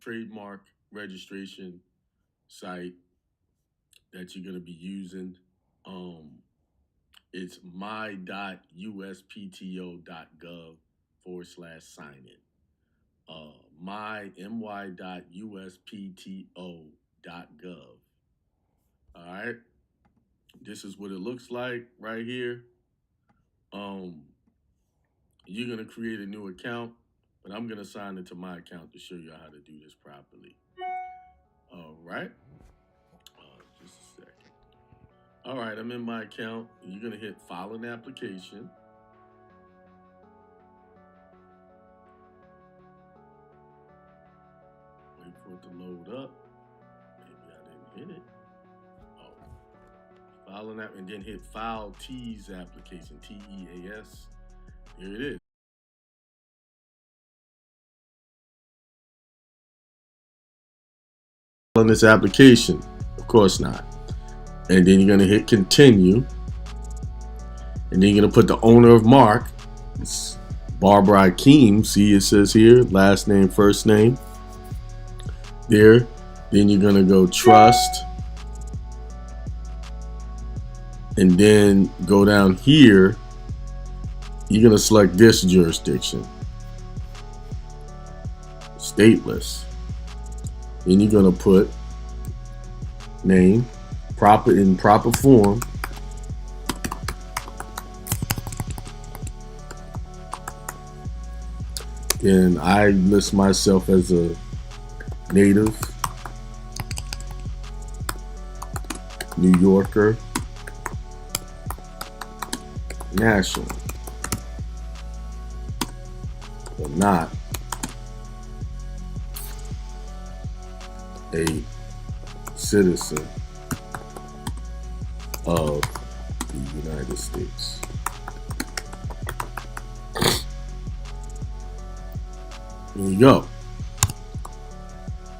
trademark registration site that you're going to be using. Um, it's my.uspto.gov /sign in. My.uspto.gov. All right. This is what it looks like right here. Um, you're going to create a new account, but I'm going to sign into my account to show you how to do this properly. All right. Just a second. All right, I'm in my account. You're going to hit file an application. Wait for it to load up. Maybe I didn't hit it. Oh, file an app and then hit file T's application, TEAS. Here it is. On this application, of course not. And then you're going to hit continue. And then you're going to put the owner of Mark. It's Barbara Akeem. See, it says here, last name, first name. There. Then you're going to go trust. And then go down here. You're going to select this jurisdiction. Stateless. Then you're going to put name, in proper form. And I list myself as a native New Yorker national, but not a citizen of the United States. There you go.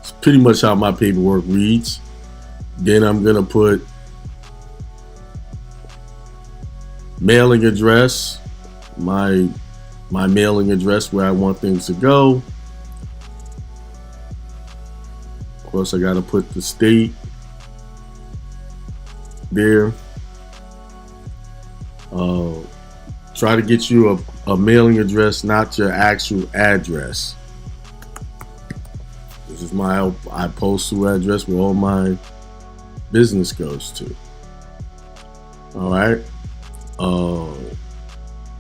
It's pretty much how my paperwork reads. Then I'm gonna put mailing address, my mailing address where I want things to go. Of course, I gotta put the state there. Try to get you a mailing address, not your actual address. This is my postal address where all my business goes to. All right.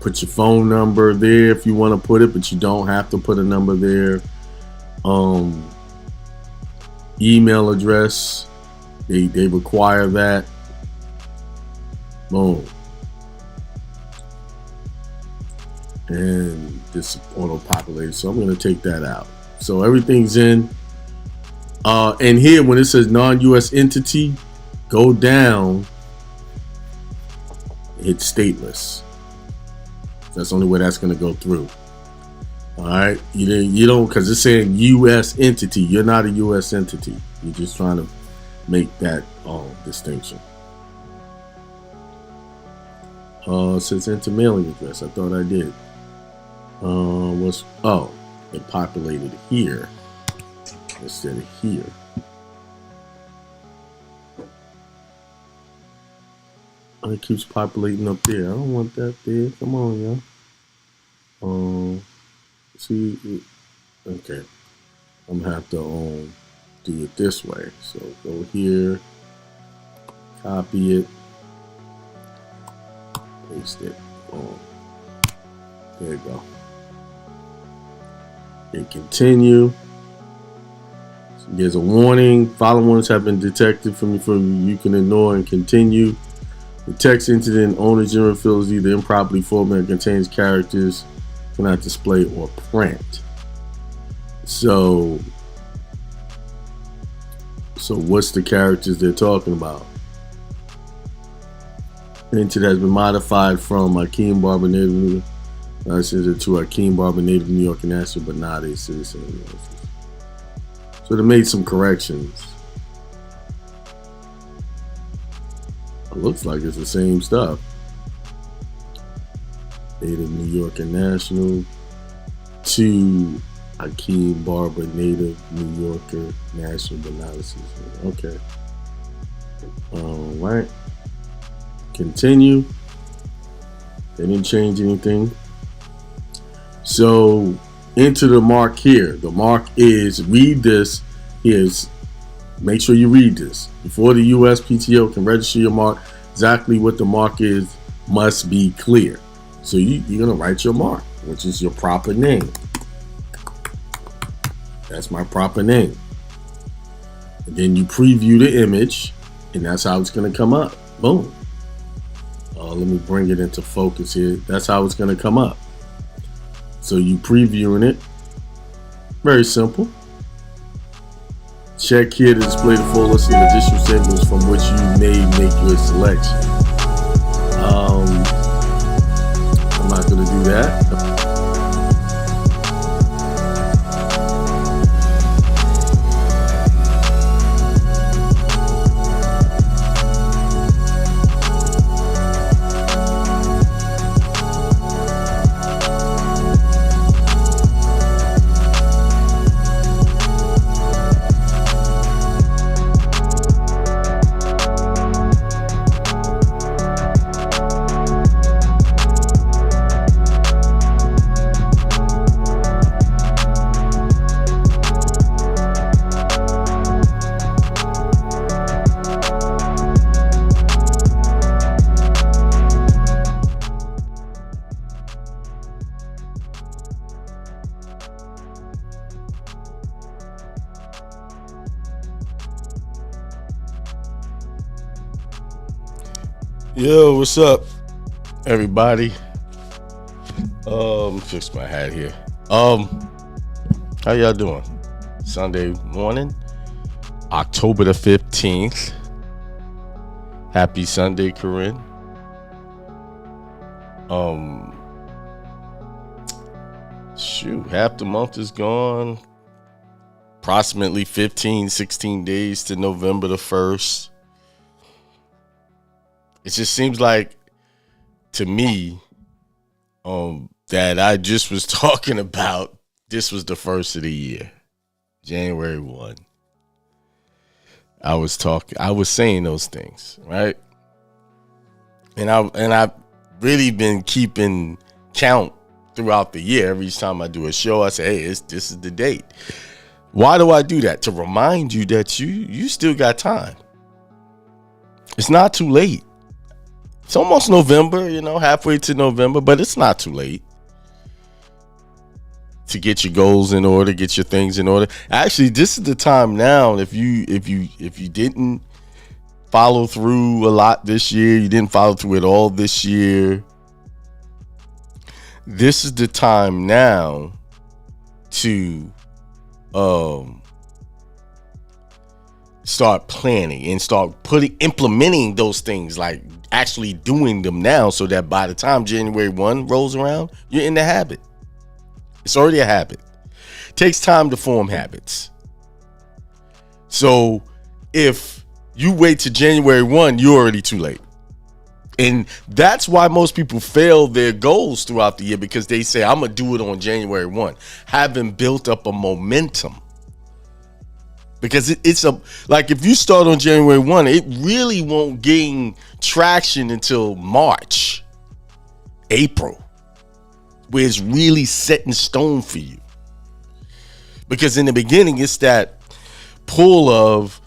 Put your phone number there if you want to put it, but you don't have to put a number there. Email address, they require that. Boom. And this auto populated, so I'm going to take that out. So everything's in. And here, when it says non-U.S. entity, go down, hit stateless. That's the only way that's going to go through. All right, you don't, because it's saying U.S. entity. You're not a U.S. entity. You're just trying to make that distinction. It says enter mailing address. I thought I did. It populated here instead of here. It keeps populating up there. I don't want that there. Come on, y'all. See, okay. I'm gonna have to do it this way. So go here, copy it, paste it. There you go. And continue. So there's a warning. Following warnings have been detected from you can ignore and continue. The text entered in owner general field is either improperly formatted, contains characters cannot display or print. So what's the characters they're talking about? Entered has been modified from Akeem Barbara native to Akeem Barbara native New York and national, but not a citizen of the United States. So they made some corrections. It looks like it's the same stuff. Native New York and national to Hakeem Barber, native New Yorker, national analysis. Okay. All right. Continue. They didn't change anything. So enter the mark here. The mark is, read this. Here's, make sure you read this. Before the USPTO can register your mark, exactly what the mark is must be clear. So you're going to write your mark, which is your proper name. That's my proper name. And then you preview the image, and that's how it's going to come up. Boom. Let me bring it into focus here. That's how it's going to come up. So you previewing it. Very simple. Check here to display the full list of additional segments from which you may make your selection. I'm not going to do that. Yo, what's up, everybody? Fix my hat here. How y'all doing? Sunday morning, October the 15th. Happy Sunday, Corinne. Shoot, half the month is gone. Approximately 15, 16 days to November the 1st. It just seems like, to me, that I just was talking about, this was the first of the year, January 1. I was saying those things, right? And I've really been keeping count throughout the year. Every time I do a show, I say, hey, this is the date. Why do I do that? To remind you that you still got time. It's not too late. It's almost November, halfway to November, but it's not too late to get your goals in order, get your things in order. Actually, this is the time now. If you didn't follow through a lot this year, you didn't follow through at all this year, this is the time now to start planning and start implementing those things, like actually doing them now, so that by the time January 1 rolls around, you're in the habit. It's already a habit. It takes time to form habits. So if you wait to January 1, you're already too late. And that's why most people fail their goals throughout the year, because they say, I'm going to do it on January 1, having built up a momentum. Because it's like if you start on January 1, it really won't gain traction until March, April, where it's really set in stone for you. Because in the beginning, it's that pull of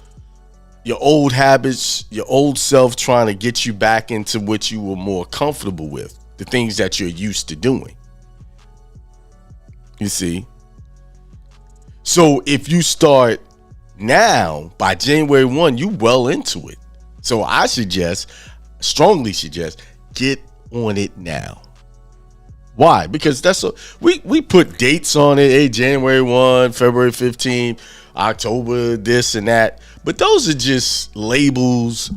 your old habits, your old self trying to get you back into what you were more comfortable with, the things that you're used to doing. You see? So if you start now, by January 1, you well into it. So I strongly suggest, get on it now. Why? Because we put dates on it. Hey, January 1, February 15, October, this and that. But those are just labels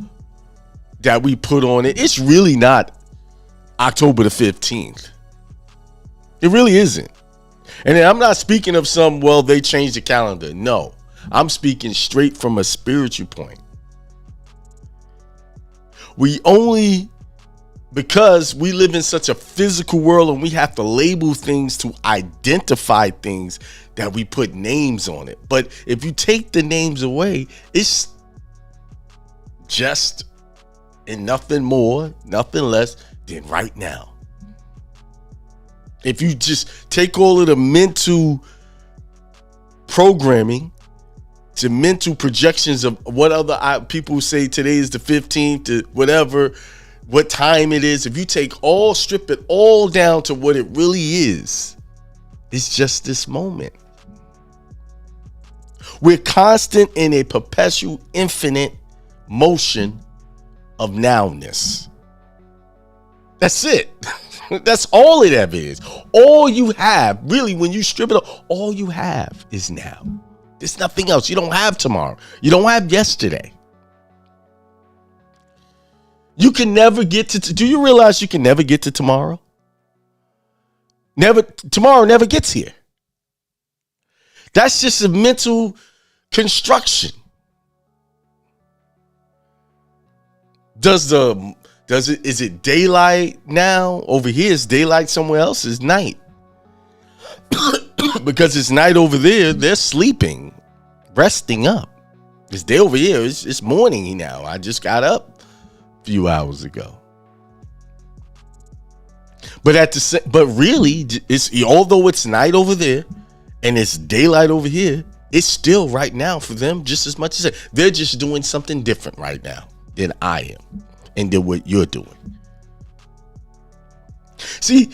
that we put on it. It's really not October the 15th. It really isn't. And then I'm not speaking of they changed the calendar. No. I'm speaking straight from a spiritual point. We only because we live in such a physical world and we have to label things to identify things that we put names on it. But if you take the names away, it's just and nothing more, nothing less than right now. If you just take all of the mental programming to mental projections of what other people say today is the 15th to whatever, what time it is. If you strip it all down to what it really is, it's just this moment. We're constant in a perpetual infinite motion of nowness. That's it. That's all it ever is. All you have, really, when you strip it up, all you have is now. There's nothing else. You don't have tomorrow. You don't have yesterday. You can never get to, do you realize you can never get to tomorrow? Tomorrow never gets here. That's just a mental construction. Is it daylight now? Over here it's daylight, somewhere else is night. Because it's night over there, they're sleeping, resting up. It's day over here, it's morning now. I just got up a few hours ago. But really, although it's night over there and it's daylight over here, it's still right now for them just as much as they're just doing something different right now than I am and than what you're doing. See,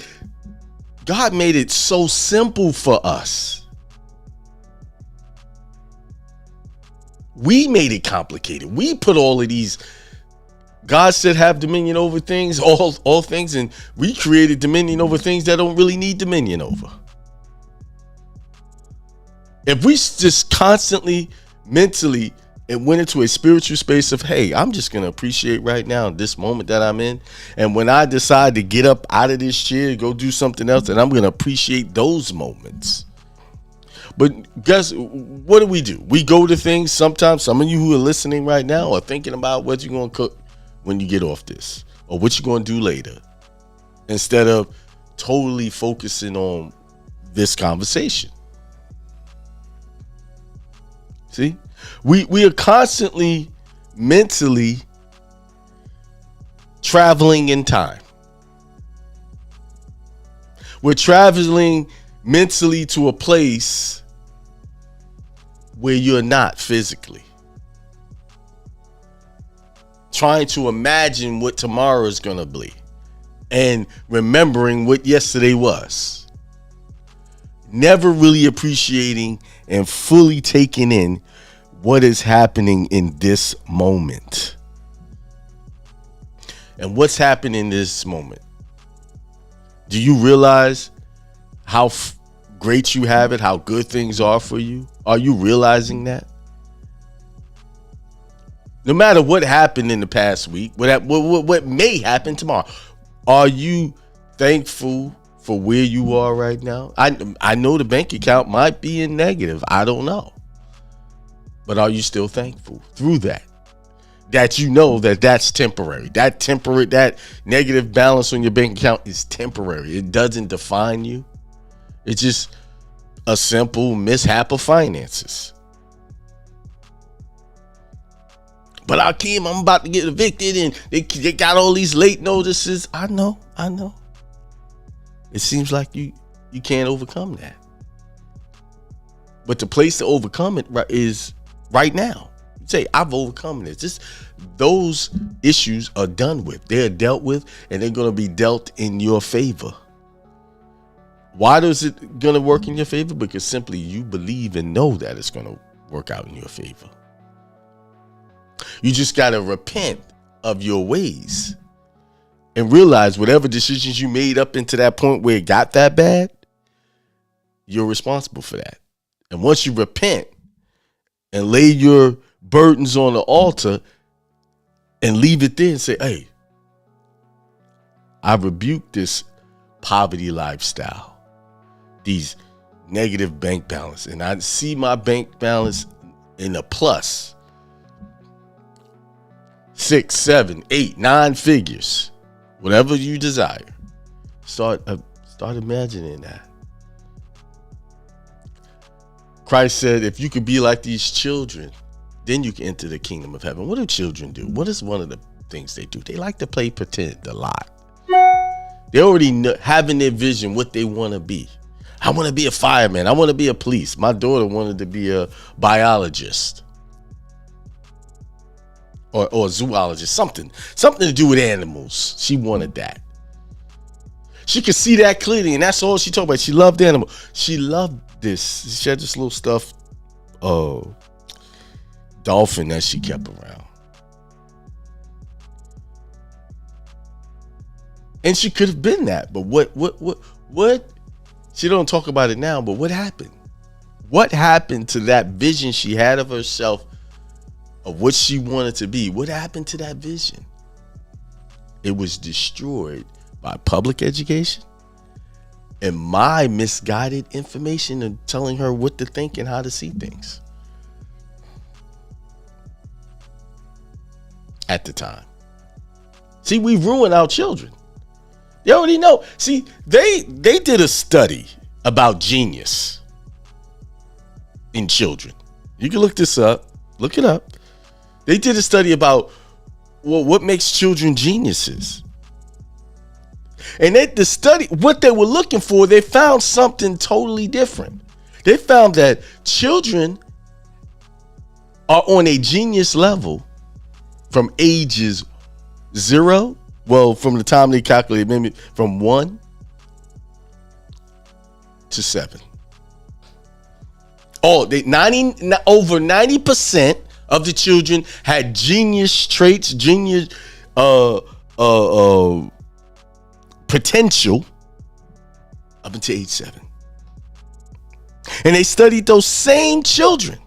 God made it so simple for us. We made it complicated. We put all of these, God said have dominion over things, all things, and we created dominion over things that don't really need dominion over. If we just constantly, mentally, and went into a spiritual space of, hey, I'm just going to appreciate right now this moment that I'm in. And when I decide to get up out of this chair, go do something else, and I'm going to appreciate those moments. But guess what do? We go to things. Sometimes some of you who are listening right now are thinking about what you're going to cook when you get off this or what you're going to do later, instead of totally focusing on this conversation. See? We are constantly mentally traveling in time. We're traveling mentally to a place where you're not physically. Trying to imagine what tomorrow is going to be and remembering what yesterday was. Never really appreciating and fully taking in what is happening in this moment. And what's happening in this moment? Do you realize how great you have it, how good things are for you? Are you realizing that? No matter what happened in the past week, what may happen tomorrow, are you thankful for where you are right now? I know the bank account might be in negative. I don't know. But are you still thankful through that? That you know that's temporary. That negative balance on your bank account is temporary. It doesn't define you. It's just a simple mishap of finances. But Akeem, I'm about to get evicted and they got all these late notices. I know. It seems like you can't overcome that. But the place to overcome it is right now. Say, I've overcome this. Those issues are done with. They're dealt with, and they're going to be dealt in your favor. Why is it going to work in your favor? Because simply you believe and know that it's going to work out in your favor. You just got to repent of your ways and realize whatever decisions you made up into that point where it got that bad, you're responsible for that. And once you repent and lay your burdens on the altar and leave it there and say, hey, I rebuke this poverty lifestyle, these negative bank balance, and I see my bank balance in a plus 6, 7, 8, 9 figures, whatever you desire. Start imagining that. Christ said, if you could be like these children, then you can enter the kingdom of heaven. What do children do? What is one of the things they do? They like to play pretend a lot. They already know, have in their vision what they want to be. I want to be a fireman. I want to be a police. My daughter wanted to be a biologist or a zoologist, something to do with animals. She wanted that. She could see that clearly, and that's all she talked about. She loved animals. She loved this. She had this little stuffed dolphin that she kept around. And she could have been that, but what? She don't talk about it now, but what happened? What happened to that vision she had of herself, of what she wanted to be? What happened to that vision? It was destroyed by public education and my misguided information and telling her what to think and how to see things at the time. See, we ruin our children. They already know. See, they did a study about genius in children. You can look this up. Look it up. They did a study about what makes children geniuses. And the study, what they were looking for, they found something totally different. They found that children are on a genius level from ages 0. Well, from the time they calculate, maybe from 1 to 7. Over 90% of the children had genius traits, genius potential up until age 7. And they studied those same children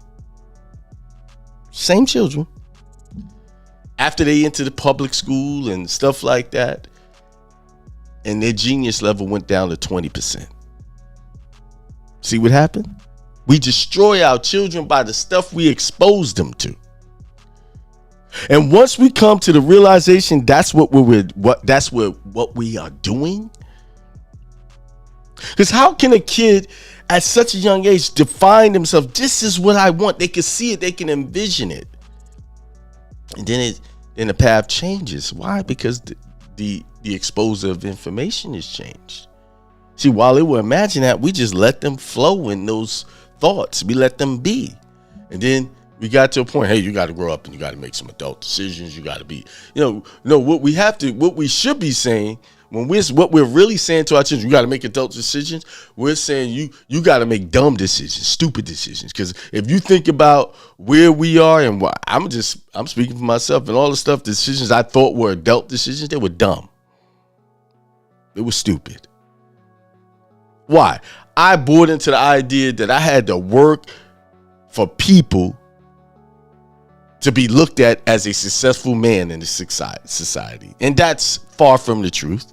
after they entered the public school and stuff like that, and their genius level went down to 20%. See what happened? We destroy our children by the stuff we expose them to. And once we come to the realization that's what we are doing. Because how can a kid at such a young age define themselves? This is what I want. They can see it. They can envision it. And then the path changes. Why? Because the exposure of information has changed. See, while they will imagine that, we just let them flow in those thoughts. We let them be. And then we got to a point, hey, you got to grow up and you got to make some adult decisions. You got to be, what we should be saying, what we're really saying to our children, you got to make adult decisions. We're saying you got to make dumb decisions, stupid decisions. Because if you think about where we are and what I'm speaking for myself, and all the stuff, decisions I thought were adult decisions, they were dumb. They were stupid. Why? I bought into the idea that I had to work for people to be looked at as a successful man in the society. And that's far from the truth.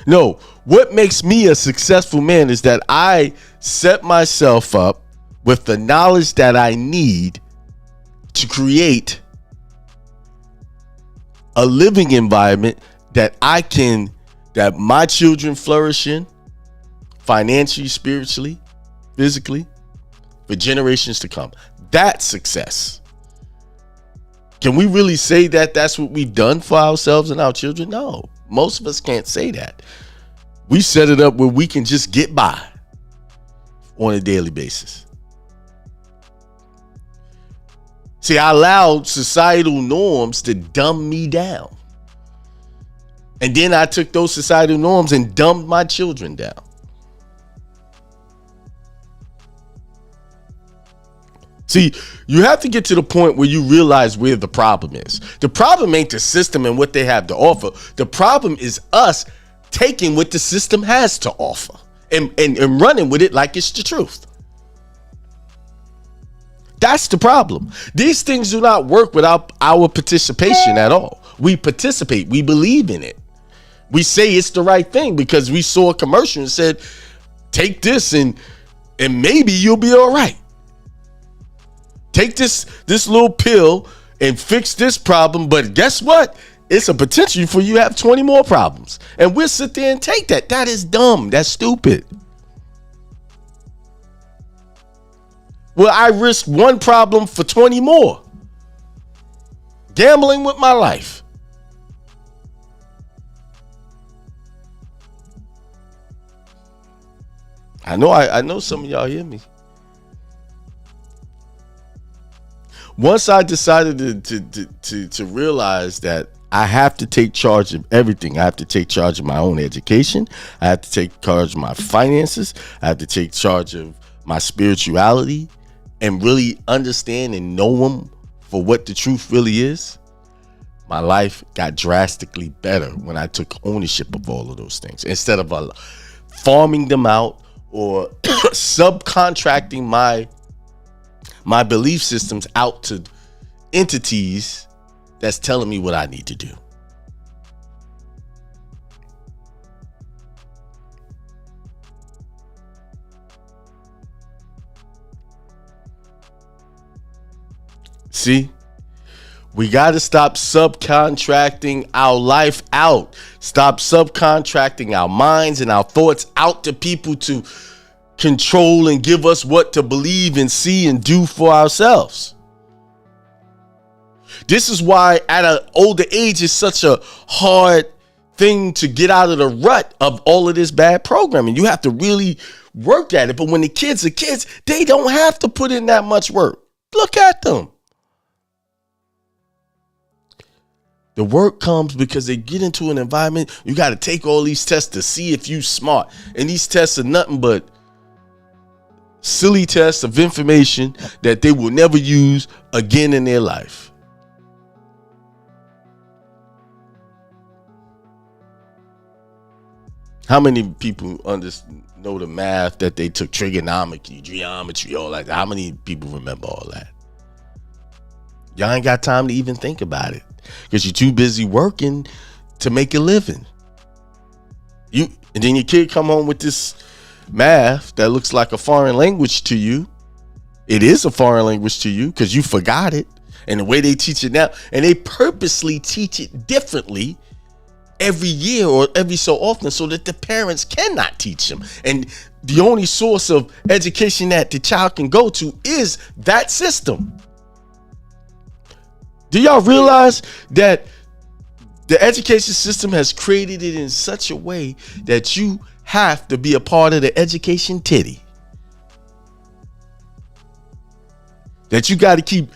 No, what makes me a successful man is that I set myself up with the knowledge that I need to create a living environment that my children flourish in, financially, spiritually, physically, for generations to come. That's success. Can we really say that that's what we've done for ourselves and our children? No, most of us can't say that. We set it up where we can just get by on a daily basis. See, I allowed societal norms to dumb me down. And then I took those societal norms and dumbed my children down. See, you have to get to the point where you realize where the problem is. The problem ain't the system and what they have to offer. The problem is us taking what the system has to offer and running with it like it's the truth. That's the problem. These things do not work without our participation at all. We participate. We believe in it. We say it's the right thing because we saw a commercial and said, take this and maybe you'll be all right. Take this little pill and fix this problem. But guess what? it's a potential for you to have 20 more problems. And we'll sit there and take that. That is dumb. That's stupid. Well, I risk one problem for 20 more. Gambling with my life. I know some of y'all hear me. Once I decided to realize that I have to take charge of everything. I have to take charge of my own education. I have to take charge of my finances. I have to take charge of my spirituality and really understand and know them for what the truth really is. My life got drastically better when I took ownership of all of those things instead of farming them out or subcontracting my belief systems out to entities that's telling me what I need to do. See, we got to stop subcontracting our life out. Stop subcontracting our minds and our thoughts out to people to control and give us what to believe and see and do for ourselves. This is why at an older age it's such a hard thing to get out of the rut of all of this bad programming. You have to really work at it. But when the kids are kids, they don't have to put in that much work. Look at them. The work comes because they get into an environment. You got to take all these tests to see if you smart. And these tests are nothing but silly tests of information that they will never use again in their life. How many people know the math that they took, trigonometry, geometry, all that? How many people remember all that? Y'all ain't got time to even think about it because you're too busy working to make a living. And then your kid come home with this math that looks like a foreign language to you. It is a foreign language to you because you forgot it. And the way they teach it now, and they purposely teach it differently every year or every so often so that the parents cannot teach them. And the only source of education that the child can go to is that system. Do y'all realize that the education system has created it in such a way that you have to be a part of the education titty? That you got to keep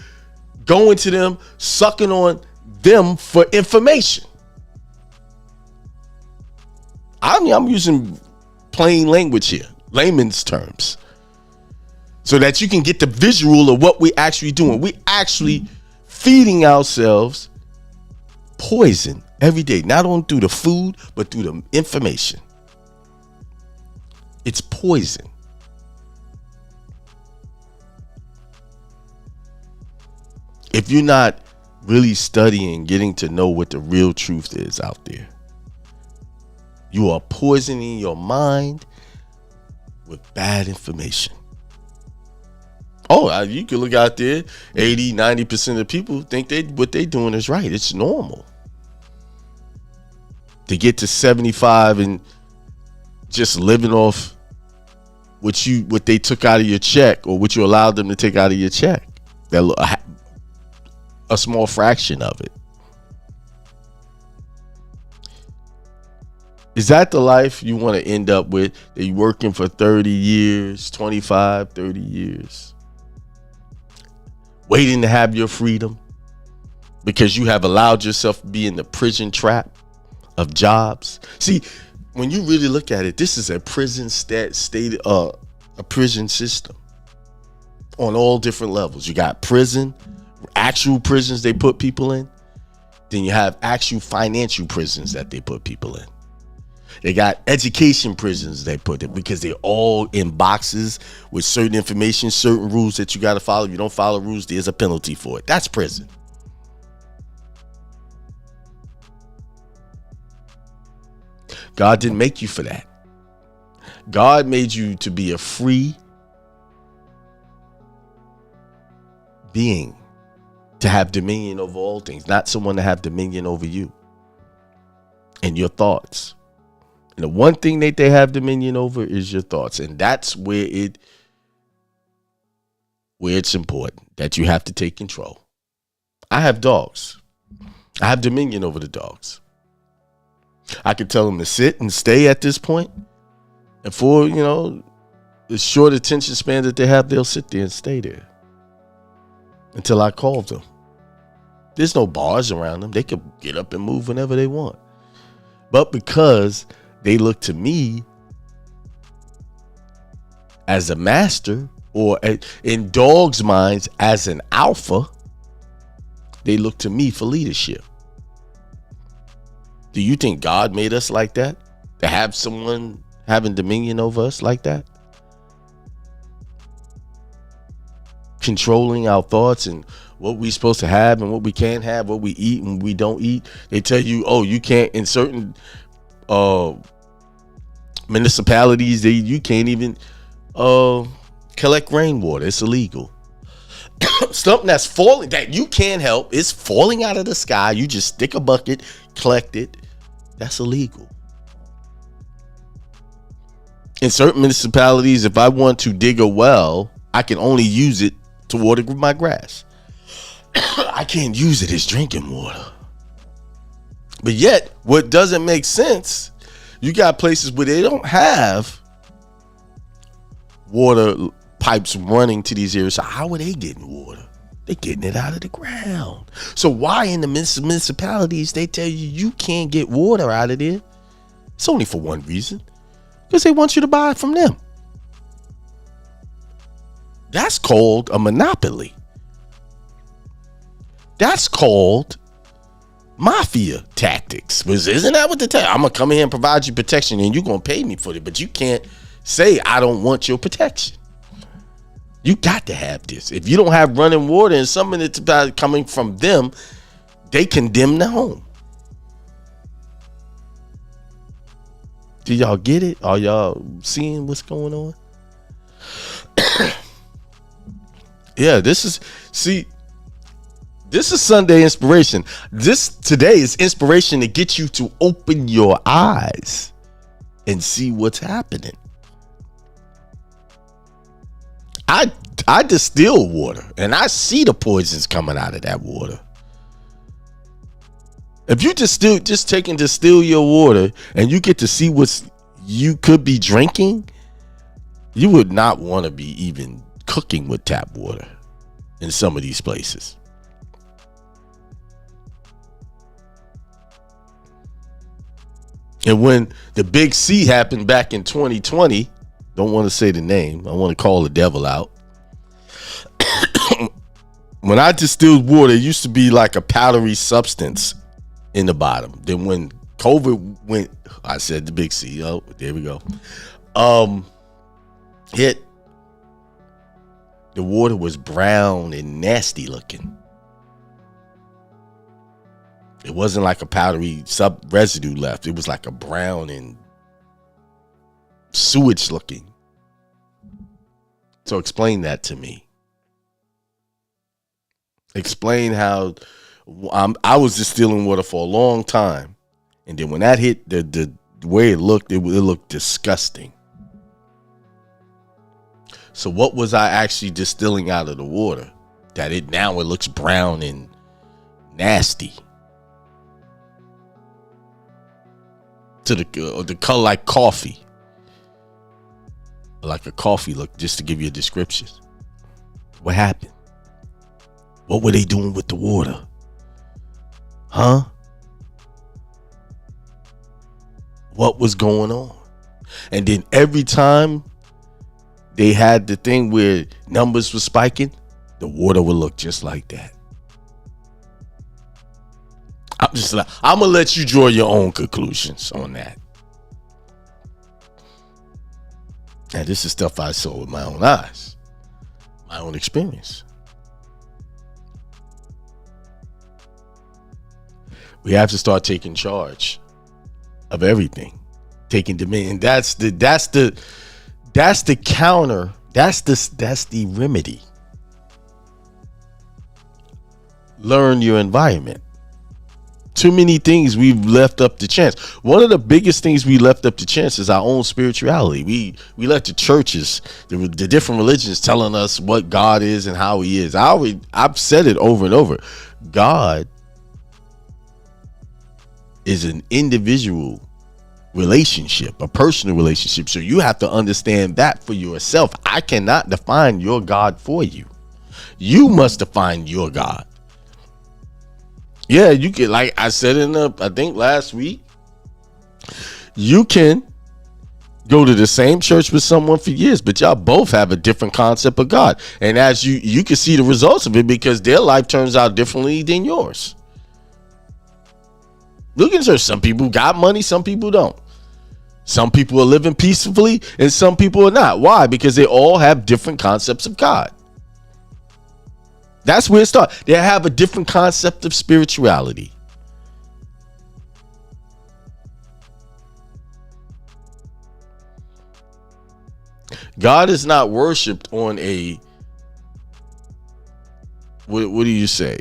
going to them, sucking on them for information. I'm using plain language here, layman's terms, so that you can get the visual of what we're actually doing. We actually feeding ourselves poison every day, not only through the food, but through the information. It's poison. If you're not really studying, getting to know what the real truth is out there, you are poisoning your mind with bad information. Oh, you can look out there, 80, 90% of people think what they're doing is right. It's normal. To get to 75 and just living off what they took out of your check or what you allowed them to take out of your check. A small fraction of it. Is that the life you want to end up with? That you're working for 30 years, 25, 30 years, waiting to have your freedom because you have allowed yourself to be in the prison trap of jobs? See, when you really look at it, this is a prison a prison system on all different levels. You got prison, actual prisons they put people in. Then you have actual financial prisons that they put people in. They got education prisons they put it because they're all in boxes with certain information, certain rules that you got to follow. If you don't follow rules, there's a penalty for it. That's prison. God didn't make you for that. God made you to be a free being, to have dominion over all things, not someone to have dominion over you. and your thoughts. And the one thing that they have dominion over is your thoughts. And that's where it's important that you have to take control. I have dogs. I have dominion over the dogs. I can tell them to sit and stay at this point. And for, the short attention span that they have, they'll sit there and stay there until I call them. There's no bars around them. They can get up and move whenever they want. But because they look to me as a master, or in dogs' minds as an alpha, they look to me for leadership. Do you think God made us like that? To have someone having dominion over us like that? Controlling our thoughts and what we're supposed to have and what we can't have, what we eat and we don't eat. They tell you, oh, you can't, in certain municipalities, you can't even collect rainwater. It's illegal. Something that's falling that you can't help, it's falling out of the sky. You just stick a bucket, collect it. That's illegal. In certain municipalities, if I want to dig a well, I can only use it to water my grass. I can't use it as drinking water. But yet, what doesn't make sense, you got places where they don't have water pipes running to these areas. So how are they getting water? They're getting it out of the ground. So why in the municipalities they tell you can't get water out of there? It's only for one reason. Because they want you to buy it from them. That's called a monopoly. That's called mafia tactics. Isn't that what the I'm going to come in here and provide you protection and you're going to pay me for it. But you can't say I don't want your protection. You got to have this. If you don't have running water and something that's about coming from them, they condemn the home. Do y'all get it? Are y'all seeing what's going on? Yeah, this is Sunday inspiration. Today is inspiration to get you to open your eyes and see what's happening. I distill water and I see the poisons coming out of that water. If you just take and distill your water and you get to see what you could be drinking, you would not want to be even cooking with tap water in some of these places. And when the big C happened back in 2020, don't want to say the name, I want to call the devil out. When I distilled water, it used to be like a powdery substance in the bottom. Then when COVID went, I said the big C. Oh, there we go. Hit. The water was brown and nasty looking. It wasn't like a powdery residue left. It was like a brown and sewage looking. So explain that to me. Explain how I was distilling water for a long time. And then when that hit, the way it looked disgusting. So what was I actually distilling out of the water? That it looks brown and nasty. To the color like coffee. Like a coffee look, just to give you a description. What happened? What were they doing with the water? Huh? What was going on? And then every time they had the thing where numbers were spiking, the water would look just like that. I'm gonna let you draw your own conclusions on that. And this is stuff I saw with my own eyes, my own experience. We have to start taking charge of everything, taking dominion. That's the counter. That's the remedy. Learn your environment. Too many things we've left up to chance. One of the biggest things we left up to chance is our own spirituality. We let the churches, the different religions, telling us what God is and how He is. I've said it over and over. God is an individual relationship, a personal relationship. So you have to understand that for yourself. I cannot define your God for you. You must define your God. Yeah, you can, like I said I think last week, you can go to the same church with someone for years, but y'all both have a different concept of God. And as you can see the results of it, because their life turns out differently than yours. Look at church. Some people got money, some people don't. Some people are living peacefully and some people are not. Why? Because they all have different concepts of God. That's where it starts. They have a different concept of spirituality. God is not worshipped on what do you say?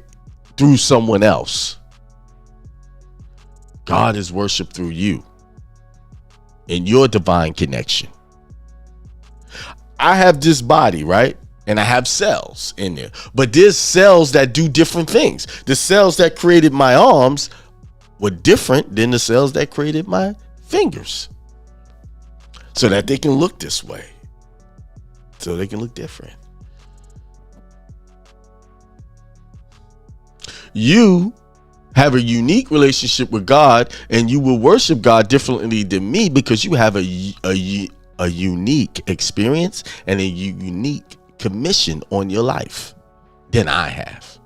Through someone else. God is worshipped through you and your divine connection. I have this body, right? And I have cells in there, but there's cells that do different things. The cells that created my arms were different than the cells that created my fingers, so that they can look this way, so they can look different. You have a unique relationship with God, and you will worship God differently than me because you have a unique experience and a unique commission on your life than I have.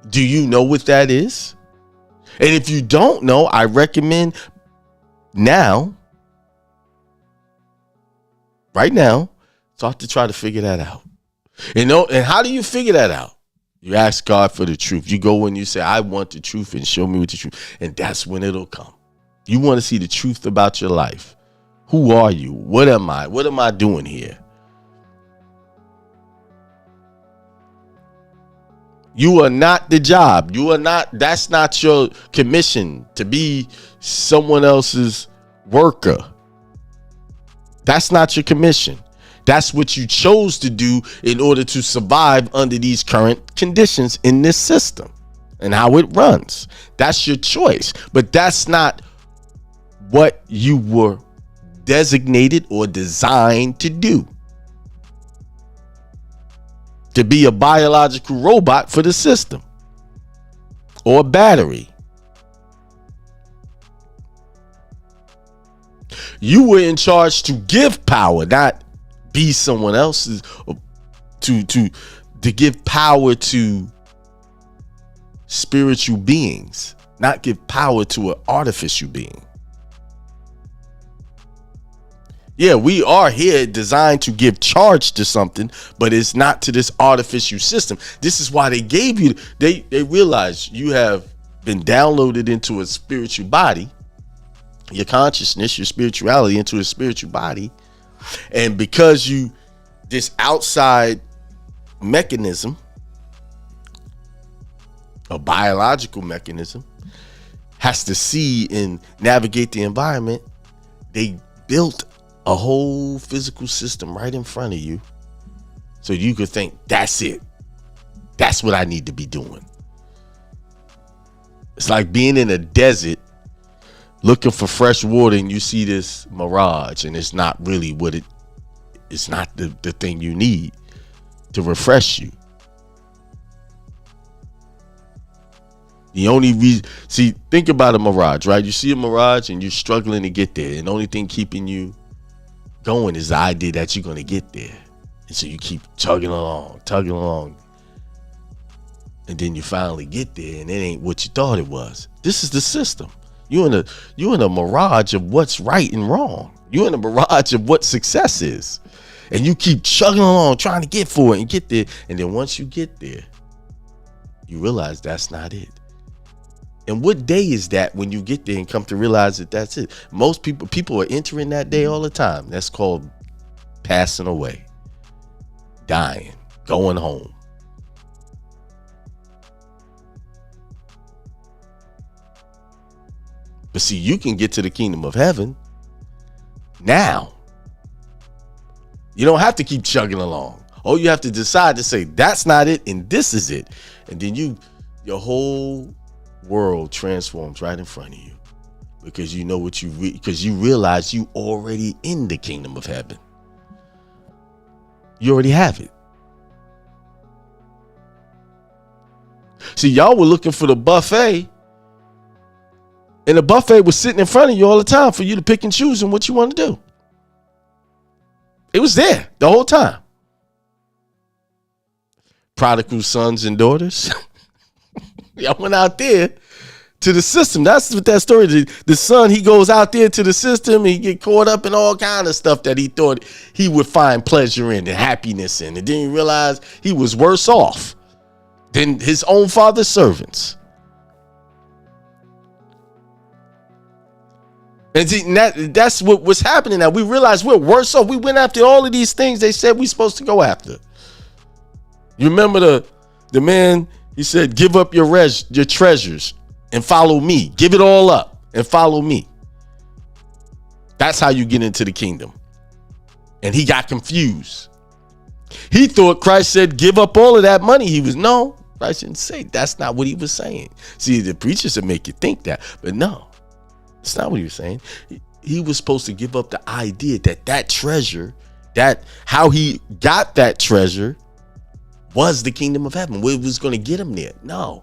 Do you know what that is? And if you don't know, I recommend right now, start to try to figure that out. And how do you figure that out? You ask God for the truth. You go and you say, I want the truth, and show me what the truth. And that's when it'll come. You want to see the truth about your life. Who are you? What am I? What am I doing here? You are not the job. That's not your commission to be someone else's worker. That's not your commission. That's what you chose to do in order to survive under these current conditions in this system and how it runs. That's your choice. But that's not what you were designated or designed to do. To be a biological robot for the system or a battery. You were in charge to give power, not be someone else's, to give power to spiritual beings, not give power to an artificial being. Yeah, we are here designed to give charge to something, but it's not to this artificial system. This is why they gave you, they realize you have been downloaded into a spiritual body, your consciousness, your spirituality into a spiritual body. And because this outside mechanism, a biological mechanism, has to see and navigate the environment, they built a whole physical system right in front of you so you could think, that's it. That's what I need to be doing. It's like being in a desert looking for fresh water and you see this mirage and it's not really it's not the thing you need to refresh you. The only reason, think about a mirage, right? You see a mirage and you're struggling to get there, and the only thing keeping you going is the idea that you're going to get there. And so you keep tugging along, and then you finally get there and it ain't what you thought it was. This is the system. You're in a mirage of what's right and wrong. You're in a mirage of what success is, and you keep chugging along trying to get for it and get there. And then once you get there, you realize that's not it. And what day is that when you get there and come to realize that that's it? Most people are entering that day all the time. That's called passing away, dying, going home. But see, you can get to the kingdom of heaven now. You don't have to keep chugging along. All you have to decide to say, that's not it, and this is it. And then your whole world transforms right in front of you. Because you know what because you realize you already in the kingdom of heaven. You already have it. See, y'all were looking for the buffet, and the buffet was sitting in front of you all the time for you to pick and choose and what you want to do. It was there the whole time. Prodigal sons and daughters. Y'all went out there to the system. That's what that story is. The son, he goes out there to the system. He get caught up in all kind of stuff that he thought he would find pleasure in and happiness in. And then he realized he was worse off than his own father's servants. And that's what was happening now. We realized we're worse off. We went after all of these things they said we're supposed to go after. You remember the man, he said, give up your treasures and follow me. Give it all up and follow me. That's how you get into the kingdom. And he got confused. He thought Christ said, give up all of that money. No, Christ didn't say. That's not what he was saying. See, the preachers would make you think that, but no, it's not what he was saying. He was supposed to give up the idea that treasure, that how he got that treasure was the kingdom of heaven. What was going to get him there? No.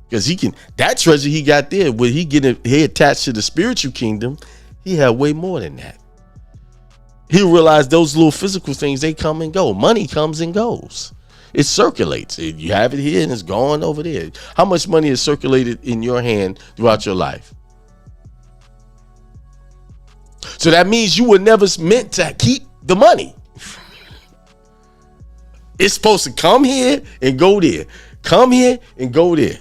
Because that treasure he got there, when he attached to the spiritual kingdom, he had way more than that. He realized those little physical things, they come and go. Money comes and goes. It circulates. You have it here and it's gone over there. How much money is circulated in your hand throughout your life? So that means you were never meant to keep the money. It's supposed to come here and go there. Come here and go there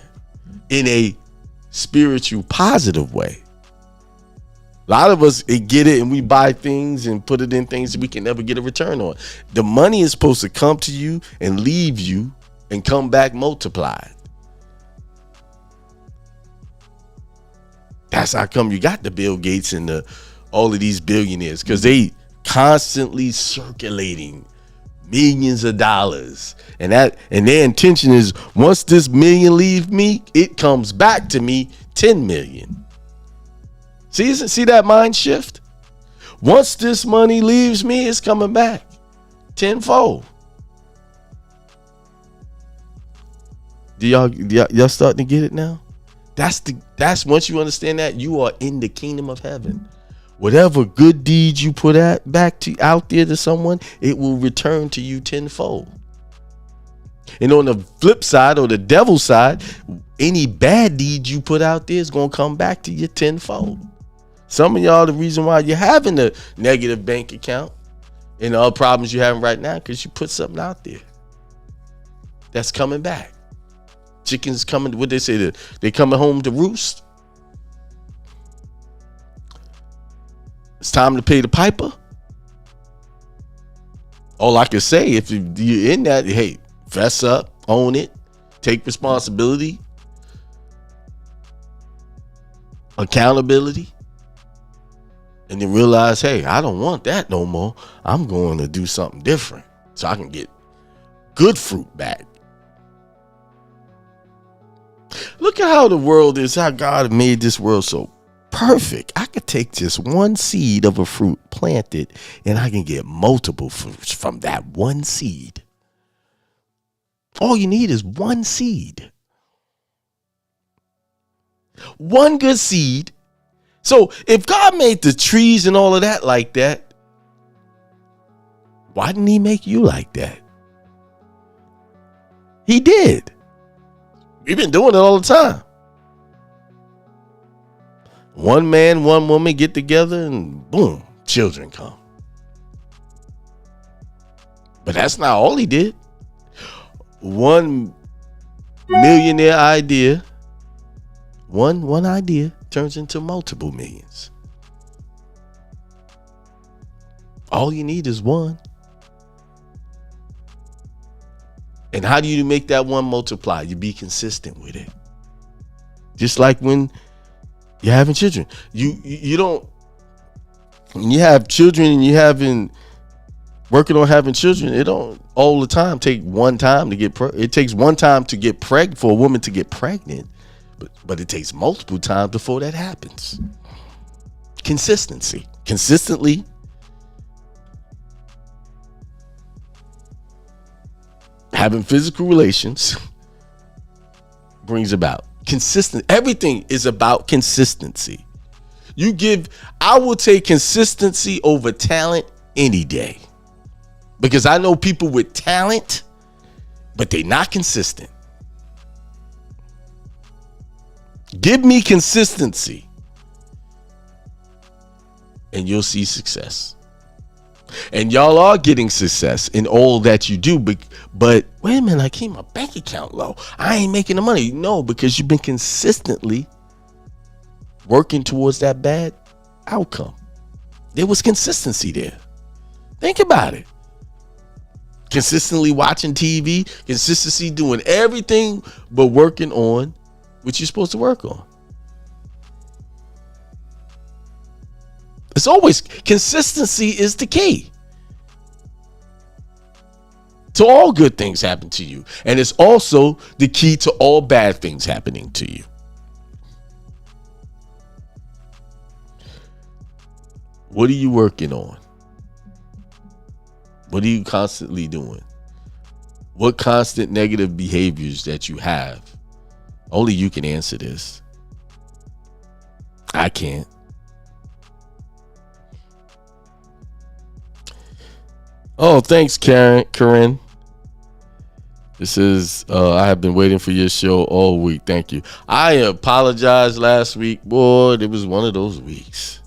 in a spiritual, positive way. A lot of us get it and we buy things and put it in things that we can never get a return on. The money is supposed to come to you and leave you and come back multiplied. That's how come you got the Bill Gates and all of these billionaires, because they constantly circulating millions of dollars, and their intention is, once this million leave me, it comes back to me 10 million. See that mind shift? Once this money leaves me, it's coming back tenfold. Do y'all starting to get it now? That's once you understand that, you are in the kingdom of heaven. Whatever good deeds you put out there to someone, it will return to you tenfold. And on the flip side, or the devil's side, any bad deed you put out there is going to come back to you tenfold. Some of y'all, the reason why you're having a negative bank account and the other problems you're having right now, because you put something out there that's coming back. Chickens coming, what they say, they coming home to roost. It's time to pay the piper. All I can say, if you're in that, hey, fess up, own it, take responsibility, accountability, and then realize, hey, I don't want that no more. I'm going to do something different so I can get good fruit back. Look at how the world is, how God made this world so perfect. I could take just one seed of a fruit, plant it, and I can get multiple fruits from that one seed. All you need is one seed. One good seed. So if God made the trees and all of that like that, why didn't he make you like that? He did. We've been doing it all the time. One man, one woman get together and boom, children come. But that's not all he did. One millionaire idea, one idea turns into multiple millions. All you need is one. And how do you make that one multiply? You be consistent with it. Just like when You're having children. You don't. When you have children and you having working on having children, it don't all the time take one time to get it takes one time to get pregnant for a woman to get pregnant, but it takes multiple times before that happens. Consistently having physical relations brings about everything is about consistency. I will take consistency over talent any day. Because I know people with talent, but they're not consistent. Give me consistency, and you'll see success. And y'all are getting success in all that you do. But wait a minute, I keep my bank account low. I ain't making the money. No, because you've been consistently working towards that bad outcome. There was consistency there. Think about it. Consistently watching TV, consistency doing everything but working on what you're supposed to work on. It's always consistency is the key to all good things happen to you. And it's also the key to all bad things happening to you. What are you working on? What are you constantly doing? What constant negative behaviors that you have? Only you can answer this. I can't. Oh, thanks, Karen. This is, I have been waiting for your show all week. Thank you. I apologized last week. Boy, it was one of those weeks.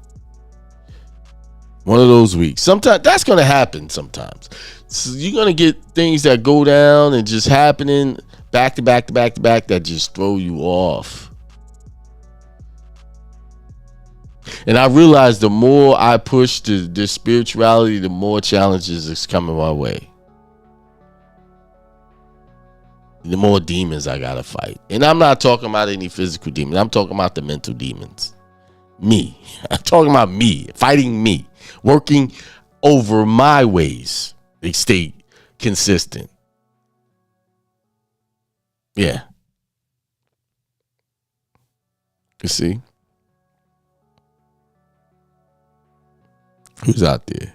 One of those weeks. Sometimes that's going to happen sometimes. So you're going to get things that go down and just happening back to back that just throw you off. And I realized the more I push the spirituality, the more challenges is coming my way. The more demons I got to fight. And I'm not talking about any physical demons. I'm talking about the mental demons. Me. I'm talking about me. Fighting me. Working over my ways. They stay consistent. Yeah. You see? Who's out there?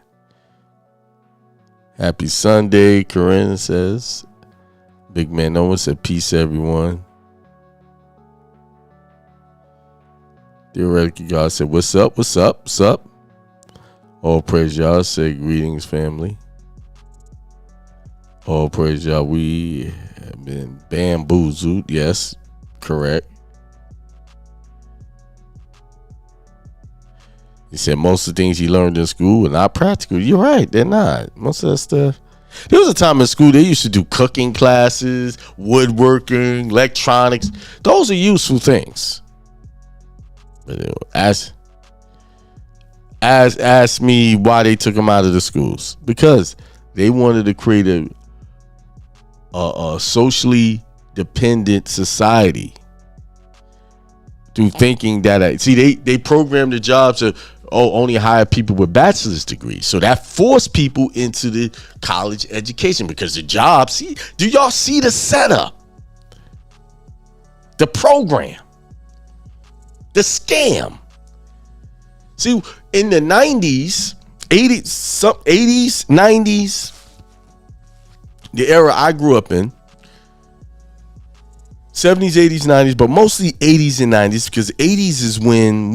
Happy Sunday, Corinne says. Big Man Noah said, peace, everyone. Theoretically, God said, what's up? What's up? What's up? All praise y'all. Say greetings, family. All praise y'all. We have been bamboozled. Yes, correct. He said most of the things he learned in school are not practical. You're right. They're not. Most of that stuff. There was a time in school they used to do cooking classes, woodworking, electronics. Those are useful things. But ask me why they took them out of the schools. Because they wanted to create a socially dependent society through thinking that they programmed the jobs to only hire people with bachelor's degrees. So that forced people into the college education because the jobs. Do y'all see the setup? The program, the scam. See, in the 90s, 80s, 90s, the era I grew up in, 70s, 80s, 90s, but mostly 80s and 90s, because 80s is when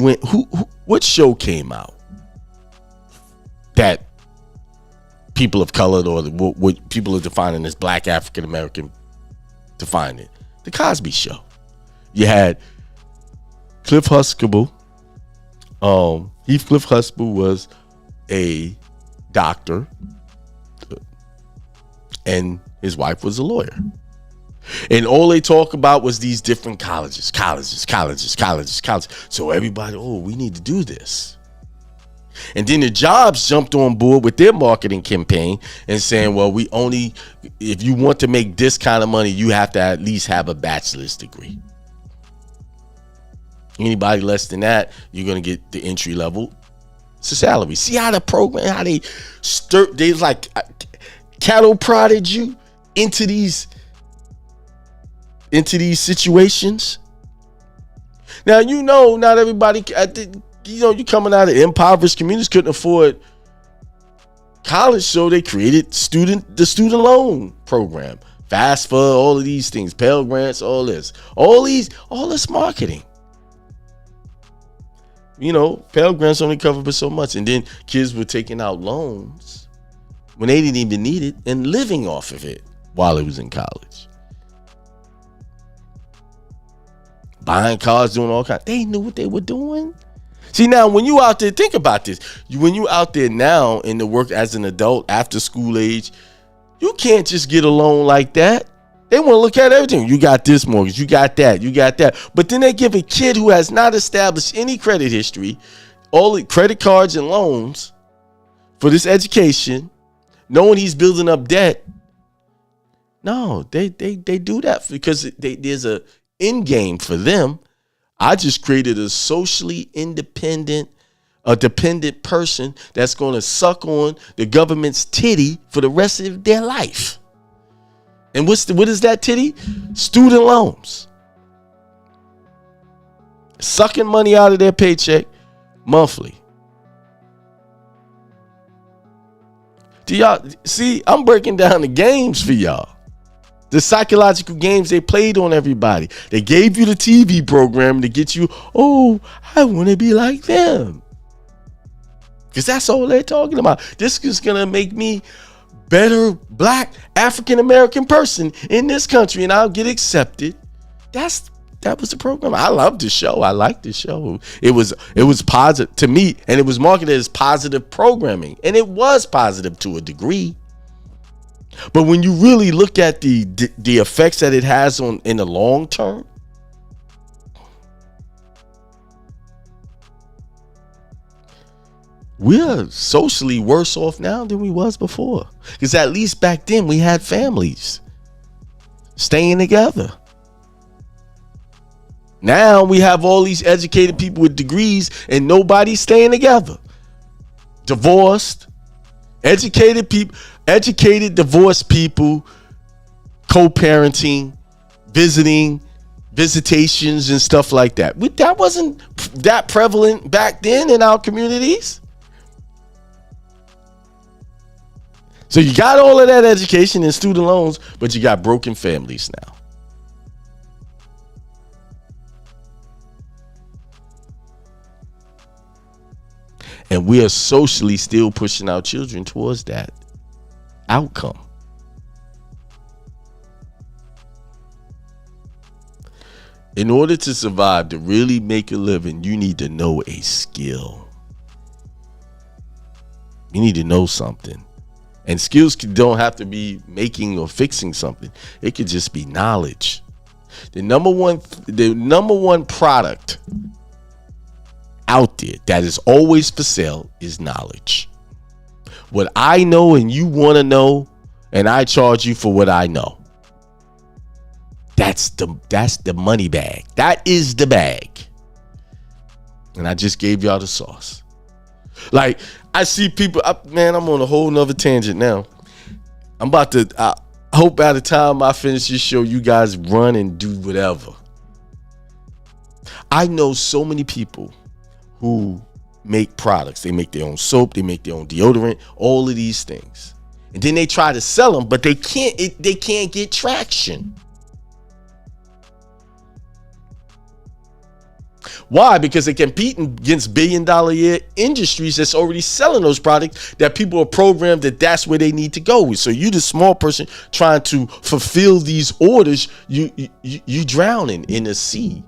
what show came out that people of color or what people are defining as Black African American define it? The Cosby Show. You had Cliff Huxtable. Heathcliff Huxtable was a doctor, and his wife was a lawyer. And all they talk about was these different colleges. So everybody, we need to do this. And then the jobs jumped on board with their marketing campaign and saying, well, if you want to make this kind of money, you have to at least have a bachelor's degree. Anybody less than that, you're gonna get the entry level salary. See how the program, how they like cattle prodded you into these situations. Now not everybody. You coming out of impoverished communities couldn't afford college, so they created the student loan program, FAFSA, all of these things, Pell Grants, all this marketing. Pell Grants only cover for so much, and then kids were taking out loans when they didn't even need it and living off of it while they was in college. Buying cars, doing all kinds. They knew what they were doing. See, now when you out there, think about this. When you out there now in the work as an adult after school age, you can't just get a loan like that. They want to look at everything. You got this mortgage, you got that. But then they give a kid who has not established any credit history, all the credit cards and loans for this education, knowing he's building up debt. No, they do that because there's a end game for them. I just created a socially independent, a dependent person that's going to suck on the government's titty for the rest of their life. And what is that titty? Student loans. Sucking money out of their paycheck monthly. Do y'all see? I'm breaking down the games for y'all. The psychological games they played on everybody. They gave you the TV program to get you, I want to be like them. Because that's all they're talking about. This is going to make me better black African-American person in this country and I'll get accepted. That was the program. I loved the show. I liked the show. It was positive to me, and it was marketed as positive programming. And it was positive to a degree. But when you really look at the effects that it has in the long term, we're socially worse off now than we was before. Because at least back then we had families staying together. Now we have all these educated people with degrees and nobody's staying together. Divorced, educated people. Educated, divorced people, co-parenting, visitations and stuff like that. That wasn't that prevalent back then in our communities. So you got all of that education and student loans, but you got broken families now. And we are socially still pushing our children towards that outcome. In order to survive, to really make a living, you need to know a skill. You need to know something. And skills don't have to be making or fixing something. It could just be knowledge. The number one product out there that is always for sale is knowledge. What I know and you want to know, and I charge you for what I know. That's the money bag. That is the bag. And I just gave y'all the sauce. Like, I see people, I'm on a whole nother tangent now. I hope by the time I finish this show, you guys run and do whatever. I know so many people who make products. They make their own soap, they make their own deodorant, all of these things. And then they try to sell them, but they can't get traction. Why? Because they compete against billion-dollar-a-year industries that's already selling those products that people are programmed that's where they need to go. So you, the small person trying to fulfill these orders, you drowning in a sea